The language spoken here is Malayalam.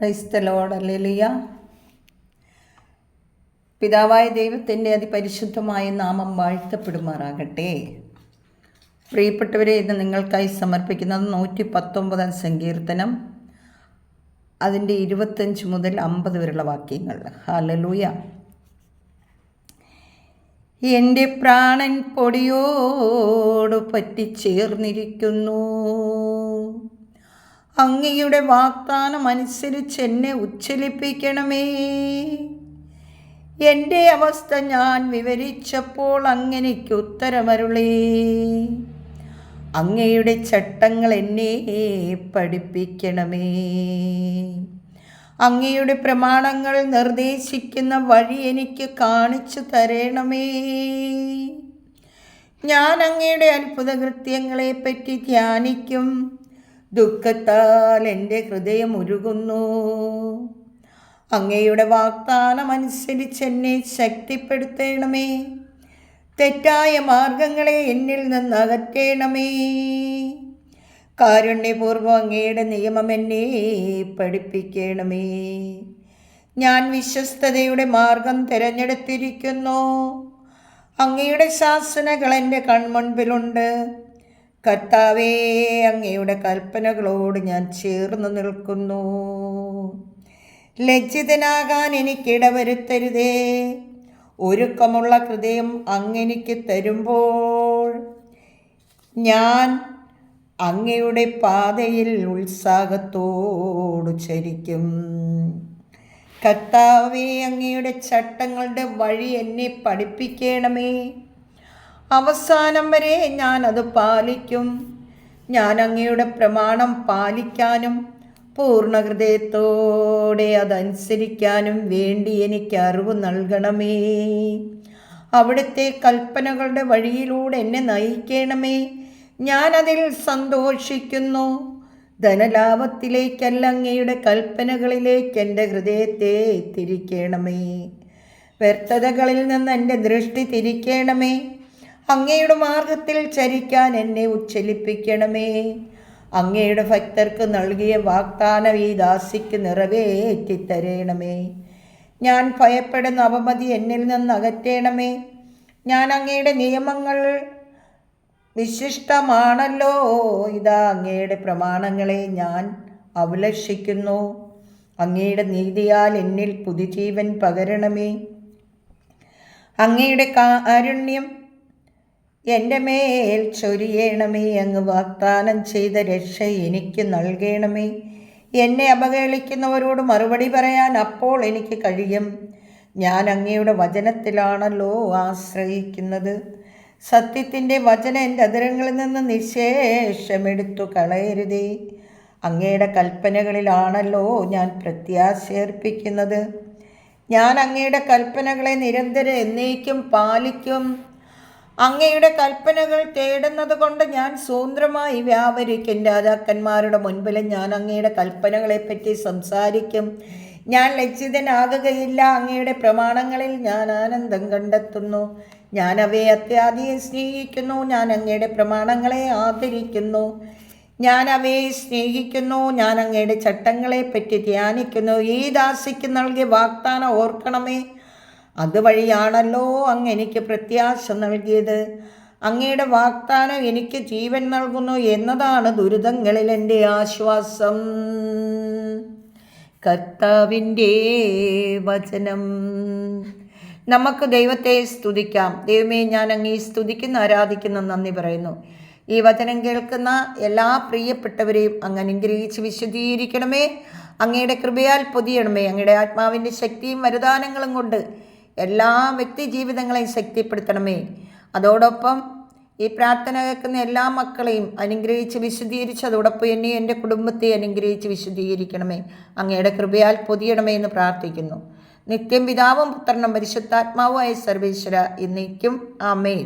Praise the Lord. ഹല്ലേലൂയ. പിതാവായ ദൈവത്തിൻ്റെ അതിപരിശുദ്ധമായ നാമം വാഴ്ത്തപ്പെടുമാറാകട്ടെ. പ്രിയപ്പെട്ടവരെ, ഇന്ന് നിങ്ങൾക്കായി സമർപ്പിക്കുന്നത് 119 സങ്കീർത്തനം, അതിൻ്റെ 25 മുതൽ 50 വരെയുള്ള വാക്യങ്ങൾ. ഹല്ലേലൂയ. എൻ്റെ പ്രാണൻ പൊടിയോട് പറ്റിച്ചേർന്നിരിക്കുന്നു. അങ്ങയുടെ വാഗ്ദാനം അനുസരിച്ച് എന്നെ ഉച്ചലിപ്പിക്കണമേ. എൻ്റെ അവസ്ഥ ഞാൻ വിവരിച്ചപ്പോൾ അങ്ങനെയ്ക്ക് ഉത്തരമരുളേ. അങ്ങയുടെ ചട്ടങ്ങൾ എന്നെ പഠിപ്പിക്കണമേ. അങ്ങയുടെ പ്രമാണങ്ങൾ നിർദ്ദേശിക്കുന്ന വഴി എനിക്ക് കാണിച്ചു തരണമേ. ഞാൻ അങ്ങയുടെ അത്ഭുതകൃത്യങ്ങളെപ്പറ്റി ധ്യാനിക്കും. ദുഃഖത്താൽ എൻ്റെ ഹൃദയം ഉരുകുന്നു. അങ്ങയുടെ വാഗ്ദാനം അനുസരിച്ച് എന്നെ ശക്തിപ്പെടുത്തണമേ. തെറ്റായ മാർഗങ്ങളെ എന്നിൽ നിന്ന് അകറ്റണമേ. കാരുണ്യപൂർവ്വം അങ്ങയുടെ നിയമം എന്നെ പഠിപ്പിക്കണമേ. ഞാൻ വിശ്വസ്തതയുടെ മാർഗം തിരഞ്ഞെടുത്തിരിക്കുന്നു. അങ്ങയുടെ ശാസനകൾ എൻ്റെ കൺമുൻപിലുണ്ട്. കർത്താവേ, അങ്ങയുടെ കൽപ്പനകളോട് ഞാൻ ചേർന്ന് നിൽക്കുന്നു. ലജ്ജിതനാകാൻ എനിക്കിടവരുത്തരുതേ. ഒരുക്കമുള്ള ഹൃദയം അങ്ങെനിക്ക് തരുമ്പോൾ ഞാൻ അങ്ങയുടെ പാതയിൽ ഉത്സാഹത്തോടു ചരിക്കും. കർത്താവേ, അങ്ങയുടെ ചട്ടങ്ങളുടെ വഴി എന്നെ പഠിപ്പിക്കണമേ. അവസാനം വരെ ഞാൻ അത് പാലിക്കും. ഞാൻ അങ്ങയുടെ പ്രമാണം പാലിക്കാനും പൂർണ്ണ ഹൃദയത്തോടെ അതനുസരിക്കാനും വേണ്ടി എനിക്ക് അറിവ് നൽകണമേ. അവിടുത്തെ കൽപ്പനകളുടെ വഴിയിലൂടെ എന്നെ നയിക്കണമേ. ഞാനതിൽ സന്തോഷിക്കുന്നു. ധനലാഭത്തിലേക്കല്ല, അങ്ങയുടെ കൽപ്പനകളിലേക്ക് എൻ്റെ ഹൃദയത്തെ തിരിക്കണമേ. വ്യർത്ഥതകളിൽ നിന്ന് എൻ്റെ ദൃഷ്ടി തിരിക്കണമേ. അങ്ങയുടെ മാർഗത്തിൽ ചരിക്കാൻ എന്നെ ഉച്ചലിപ്പിക്കണമേ. അങ്ങയുടെ ഭക്തർക്ക് നൽകിയ വാഗ്ദാനം ഈ ദാസിക്ക് നിറവേറ്റിത്തരണമേ. ഞാൻ ഭയപ്പെടുന്ന അപമതി എന്നിൽ നിന്ന് അകറ്റണമേ. ഞാൻ അങ്ങയുടെ നിയമങ്ങൾ വിശിഷ്ടമാണല്ലോ. ഇതാ അങ്ങയുടെ പ്രമാണങ്ങളെ ഞാൻ അഭിലഷിക്കുന്നു. അങ്ങയുടെ നീതിയാൽ എന്നിൽ പുതുജീവൻ പകരണമേ. അങ്ങയുടെ കാരുണ്യം എൻ്റെ മേൽ ചൊരിയണമേ. അങ്ങ് വാഗ്ദാനം ചെയ്ത രക്ഷ എനിക്ക് നൽകണമേ. എന്നെ അപഹേളിക്കുന്നവരോട് മറുപടി പറയാൻ അപ്പോൾ എനിക്ക് കഴിയും. ഞാൻ അങ്ങയുടെ വചനത്തിലാണല്ലോ ആശ്രയിക്കുന്നത്. സത്യത്തിൻ്റെ വചനം എൻ്റെ അധരങ്ങളിൽ നിന്ന് നിശേഷമെടുത്തു കളയരുതേ. അങ്ങയുടെ കൽപ്പനകളിലാണല്ലോ ഞാൻ പ്രത്യാശയർപ്പിക്കുന്നത്. ഞാൻ അങ്ങയുടെ കൽപ്പനകളെ നിരന്തരം എന്നേക്കും പാലിക്കും. അങ്ങയുടെ കൽപ്പനകൾ തേടുന്നത് കൊണ്ട് ഞാൻ സ്വതന്ത്രമായി വ്യാപരിക്കും. രാജാക്കന്മാരുടെ മുൻപിൽ ഞാൻ അങ്ങയുടെ കൽപ്പനകളെപ്പറ്റി സംസാരിക്കും. ഞാൻ ലജ്ജിതനാകുകയില്ല. അങ്ങയുടെ പ്രമാണങ്ങളിൽ ഞാൻ ആനന്ദം കണ്ടെത്തുന്നു. ഞാൻ അവയെ അത്യാധികം സ്നേഹിക്കുന്നു. ഞാൻ അങ്ങയുടെ പ്രമാണങ്ങളെ ആദരിക്കുന്നു. ഞാൻ അവയെ സ്നേഹിക്കുന്നു. ഞാൻ അങ്ങയുടെ ചട്ടങ്ങളെപ്പറ്റി ധ്യാനിക്കുന്നു. ഈ ദാസിക്ക് നൽകിയ വാഗ്ദാനം ഓർക്കണമേ. അതുവഴിയാണല്ലോ അങ്ങ് എനിക്ക് പ്രത്യാശ നൽകിയത്. അങ്ങയുടെ വാഗ്ദാനം എനിക്ക് ജീവൻ നൽകുന്നു എന്നതാണ് ദുരിതങ്ങളിൽ എൻ്റെ ആശ്വാസം. കർത്താവിൻ്റെ വചനം. നമുക്ക് ദൈവത്തെ സ്തുതിക്കാം. ദൈവമേ, ഞാൻ അങ്ങേ സ്തുതിക്കുന്ന ആരാധിക്കുന്ന നന്ദി പറയുന്നു. ഈ വചനം കേൾക്കുന്ന എല്ലാ പ്രിയപ്പെട്ടവരെയും അങ്ങ് അനുഗ്രഹിച്ച് വിശദീകരിക്കണമേ. അങ്ങയുടെ കൃപയാൽ പൊതിയണമേ. അങ്ങയുടെ ആത്മാവിൻ്റെ ശക്തിയും വരദാനങ്ങളും കൊണ്ട് എല്ലാ വ്യക്തി ജീവിതങ്ങളെയും ശക്തിപ്പെടുത്തണമേ. അതോടൊപ്പം ഈ പ്രാർത്ഥന കേൾക്കുന്ന എല്ലാ മക്കളെയും അനുഗ്രഹിച്ച് വിശദീകരിച്ച് അതോടൊപ്പം എന്നെ എൻ്റെ കുടുംബത്തെ അനുഗ്രഹിച്ച് വിശദീകരിക്കണമേ. അങ്ങയുടെ കൃപയാൽ പൊതിയണമേ എന്ന് പ്രാർത്ഥിക്കുന്നു. നിത്യം പിതാവും പുത്രനും പരിശുദ്ധാത്മാവുമായ സർവേശ്വര എന്നേക്കും ആമേൻ.